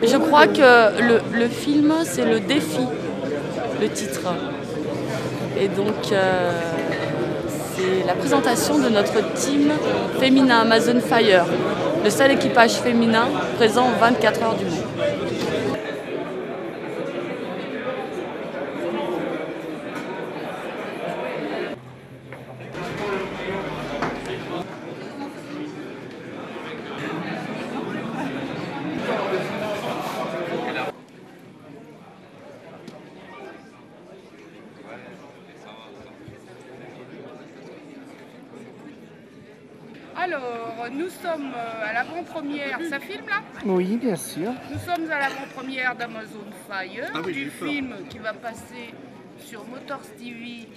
Je crois que le film, c'est le défi, le titre. Et donc, c'est la présentation de notre team féminin Amazon Fire, le seul équipage féminin présent aux 24 heures du Mans. Alors, nous sommes à l'avant-première, ça filme là? Oui, bien sûr. Nous sommes à l'avant-première d'Amazon Fire, du film qui va passer sur Motors TV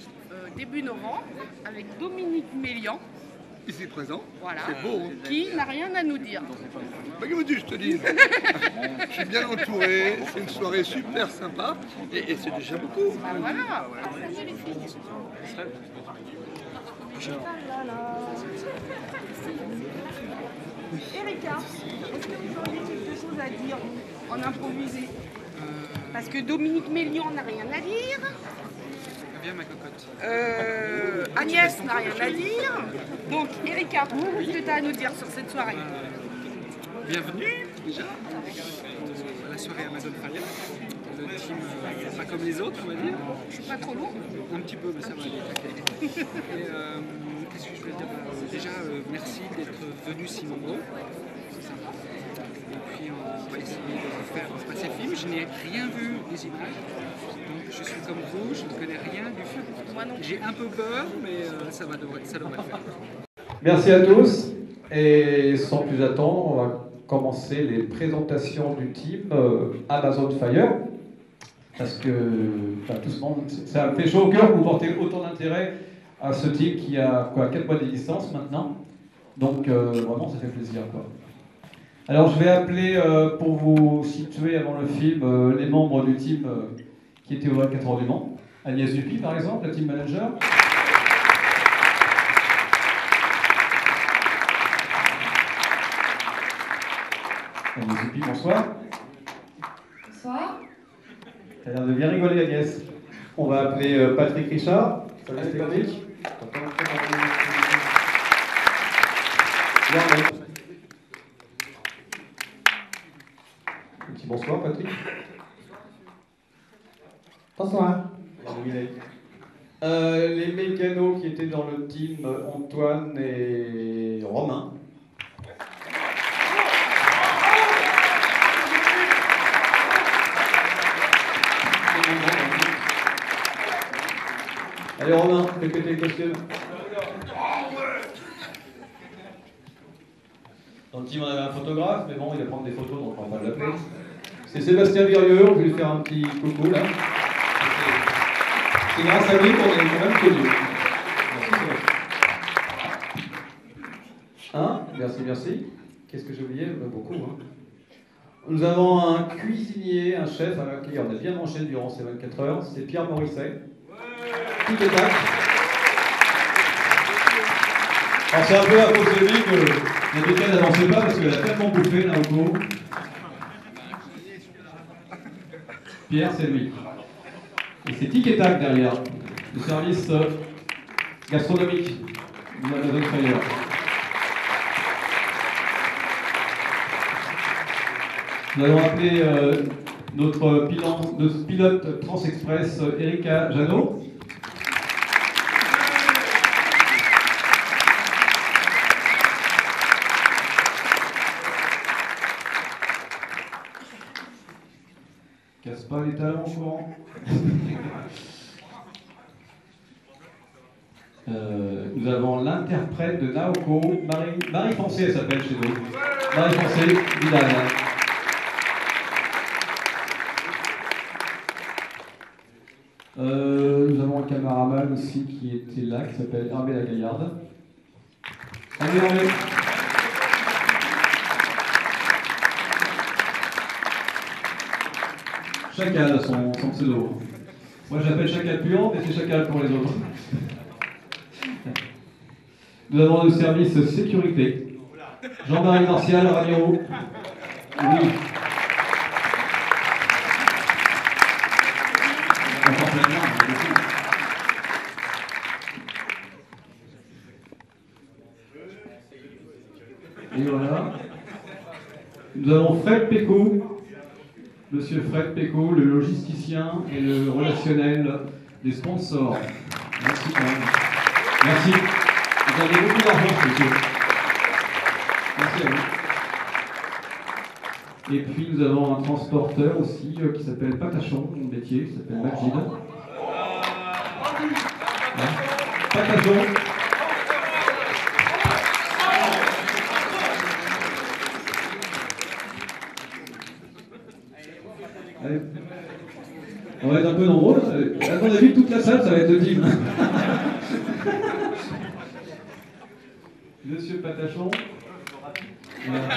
début novembre, avec Dominique Mélian. Ici présent, Voilà, c'est beau. Hein. Qui n'a rien à nous dire. Bah, que veux-tu, je te dis. Je suis bien entouré, c'est une soirée super sympa, et c'est déjà beaucoup. Bah, voilà. Erika, est-ce que vous auriez quelque chose à dire en improvisé? Parce que Dominique Mélian n'a rien à dire. Viens ma cocotte. Agnès n'a rien à dire. Donc Erika, qu'est-ce que tu as à nous dire sur cette soirée? Bienvenue déjà à la soirée Amazon Fire. Le team pas comme les autres, on va dire. Je suis pas trop lourd. Un petit peu, mais ça va aller, t'inquiète. Qu'est-ce que je vais dire? Déjà, merci d'être venus si nombreux. C'est sympa. Et puis, on va essayer de faire passer le film. Je n'ai rien vu des images. Donc, je suis comme vous, je ne connais rien du film. Moi non. J'ai un peu peur, mais ça devrait le faire. Merci à tous. Et sans plus attendre, on va commencer les présentations du team Amazon Fire. Parce que tout ce monde, ça me fait chaud au cœur que vous portez autant d'intérêt à ce team qui a 4 mois d'existence maintenant. Donc vraiment, ça fait plaisir. Alors je vais appeler, pour vous situer avant le film, les membres du team qui étaient au 24 heures du Mans. Agnès Dupuis par exemple, la team manager. Agnès Dupuis, bonsoir. Bonsoir. Ça a l'air de bien rigoler, Agnès. On va appeler Patrick Richard. Salut Patrick. Un petit bonsoir, Patrick. Bonsoir. Les mécanos qui étaient dans le team, Antoine et Romain. Allez Romain, fais péter le costume. Dans le team on avait un photographe, mais bon il va prendre des photos donc on va pas l'appeler. C'est Sébastien Virieux, je vais lui faire un petit coucou là. C'est grâce à lui qu'on est quand même connus. Hein? Merci. Qu'est-ce que j'ai oublié? Beaucoup. Hein. Nous avons un cuisinier, un chef avec qui on a bien mangé durant ces 24 heures, c'est Pierre Morisset. Tout est tac. Alors c'est un peu à cause de lui que la week-end n'avançait pas parce qu'elle a tellement bouffé là au coup. Pierre, c'est lui. Et c'est Tic et Tac derrière, le service gastronomique de Amazon Fire. Nous allons appeler notre pilote Transexpress Erika Janot. Casse pas les talons au courant. Nous avons l'interprète de Naoko, Marie Foncé, elle s'appelle chez nous. Marie Foncé, Vidal. Nous avons un caméraman aussi qui était là, qui s'appelle Hervé Lagaillarde. Salut Hervé. Chacal a son pseudo. Moi j'appelle Chacal puant, mais c'est Chacal pour les autres. Nous avons le service sécurité. Jean-Marie Martial, Ramiro. Oui. Et voilà. Nous avons Fred Pécaud, monsieur Fred Pécaud, le logisticien et le relationnel des sponsors. Merci quand même. Merci. Vous avez beaucoup d'argent, monsieur. Merci à vous. Et puis nous avons un transporteur aussi qui s'appelle Patachon, mon métier, qui s'appelle Majid. Patachon. Allez. On va être un peu nombreux. À mon avis, toute la salle, ça va être le team. Monsieur Patachon. Voilà.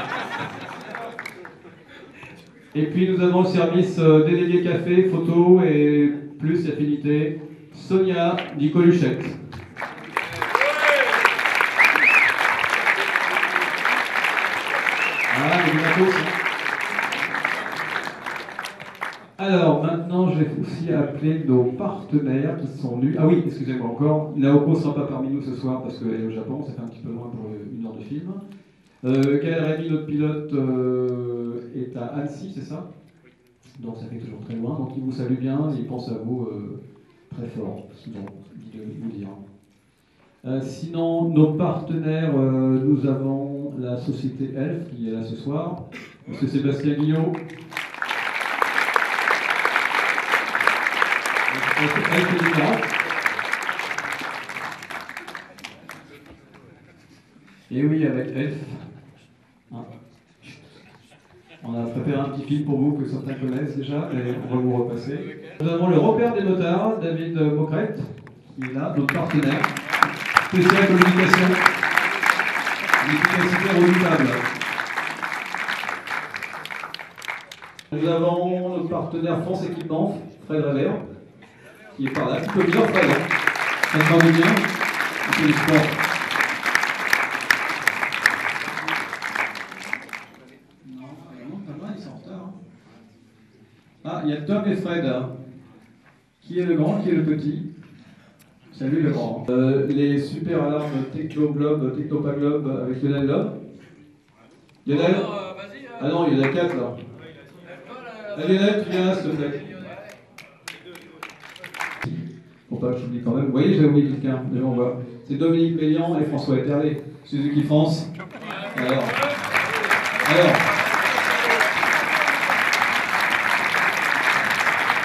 Et puis nous avons le service délégué café, photo et plus affinité, Sonia Nicoluchette. Voilà, les matos. Alors, maintenant, je vais aussi appeler nos partenaires qui sont venus. Ah oui, excusez-moi encore. Naoko ne sera pas parmi nous ce soir parce qu'elle est au Japon, ça fait un petit peu loin pour 1 heure de film. Gaël Rémy, notre pilote, est à Annecy, c'est ça? Donc ça fait toujours très loin. Donc il vous salue bien, il pense à vous très fort, sinon, il de vous dire. Sinon, nos partenaires, nous avons la société Elf qui est là ce soir. Monsieur Sébastien Guillot. Et oui, avec Elf. On a préparé un petit film pour vous que certains connaissent déjà, et on va vous repasser. Nous avons le repère des motards, David Mocrette, qui est là, notre partenaire. Spécial communication. Une efficacité redoutable. Nous avons notre partenaire France Équipement, Fred Revers, qui est par là. Tu peux bien, Fred. Ça te va bien. C'est le sport. Ah, il y a Tom et Fred. Qui est le grand, qui est le petit? Salut le grand. Les super alarmes Technoglobe, Technopaglobe avec Lionel Loeb. Lionel? Ah non, il y en a 4 là. Allez, Lionel, tu viens là, s'il te plaît. Pour pas que je dis quand même. Vous voyez, j'ai oublié quelqu'un. Mais on voit. C'est Dominique Mélian et François Eterlé. Suzuki France. Alors.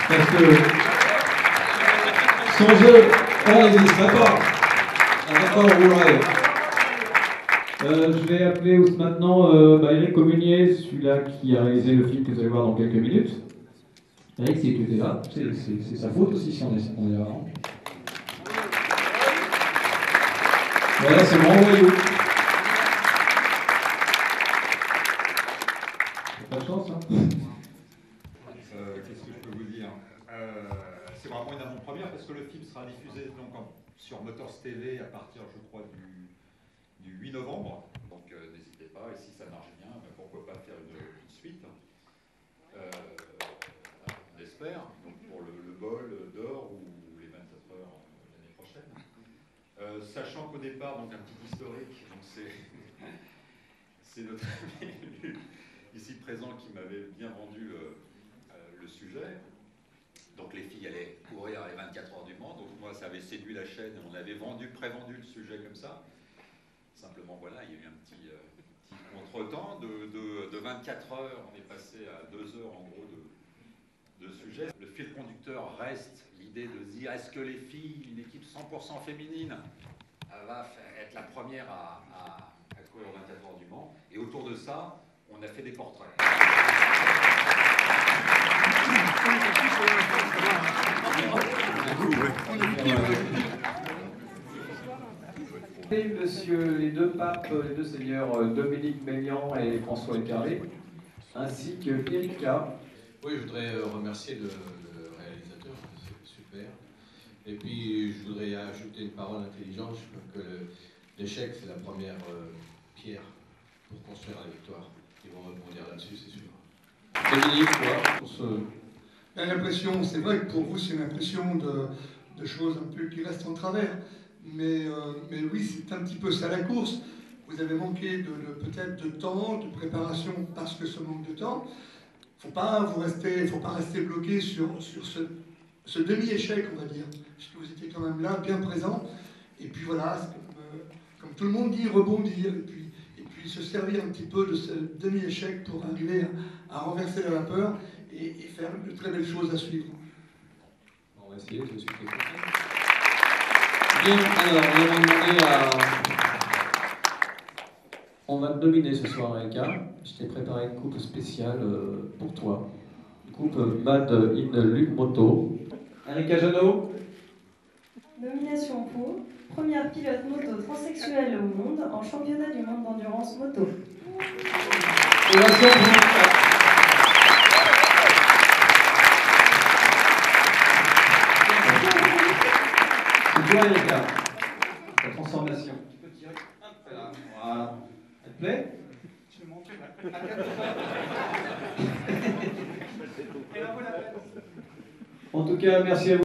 Parce que son jeu, on n'existerait pas. Un rapport au rouleau. Je vais appeler maintenant Eric Communier, celui-là qui a réalisé le film que vous allez voir dans quelques minutes. Eric, si tu étais là, c'est sa faute aussi si on est là. Voilà, c'est mon voyou. Pas de chance, hein. Qu'est-ce que je peux vous dire? C'est vraiment une avant-première parce que le film sera diffusé donc, sur Motors TV à partir, je crois, du 8 novembre. Donc n'hésitez pas, et si ça marche bien, pourquoi pas faire une suite. On espère, donc pour le bol d'or ou les 24 heures l'année prochaine. Sachant qu'au départ, donc un petit historique, donc c'est notre ici présent qui m'avait bien vendu le sujet. Donc les filles allaient courir les 24 heures du Mans, donc moi ça avait séduit la chaîne, on avait prévendu le sujet comme ça. Simplement voilà, il y a eu un petit contretemps, de 24 heures on est passé à 2 heures en gros de sujet. Le fil conducteur reste l'idée de dire est-ce que les filles, une équipe 100% féminine, va être la première à courir aux 24 heures du Mans, et autour de ça, on a fait des portraits. Monsieur les deux papes, les deux seigneurs Dominique Mélian et François Eterlé, ainsi que Erika. Oui, je voudrais remercier le réalisateur, c'est super. Et puis, je voudrais ajouter une parole intelligente. Je crois que l'échec, c'est la première pierre pour construire la victoire. Ils vont rebondir là-dessus, c'est sûr. Dominique, toi, pour ce... L'impression, c'est vrai que pour vous, c'est une impression de choses un peu qui restent en travers. Mais oui, c'est un petit peu ça la course. Vous avez manqué peut-être de temps, de préparation parce que ce manque de temps. Faut pas rester bloqué sur ce demi-échec, on va dire, puisque vous étiez quand même là, bien présent. Et puis voilà, comme tout le monde dit, rebondir, et puis se servir un petit peu de ce demi-échec pour arriver à renverser la vapeur et faire de très belles choses à suivre. On va essayer, je suis très content. Bien, alors, on va demander on va te dominer ce soir, Erika. Je t'ai préparé une coupe spéciale pour toi. Une coupe Made in Luc Moto. Erika Janot. Nomination pour première pilote moto transsexuelle au monde en championnat du monde d'endurance moto. Ovation pour c'est toi, Erika. Ta transformation. Tu peux tirer. Voilà. Ça te plaît? Je vais montrer là. En tout cas, merci à vous.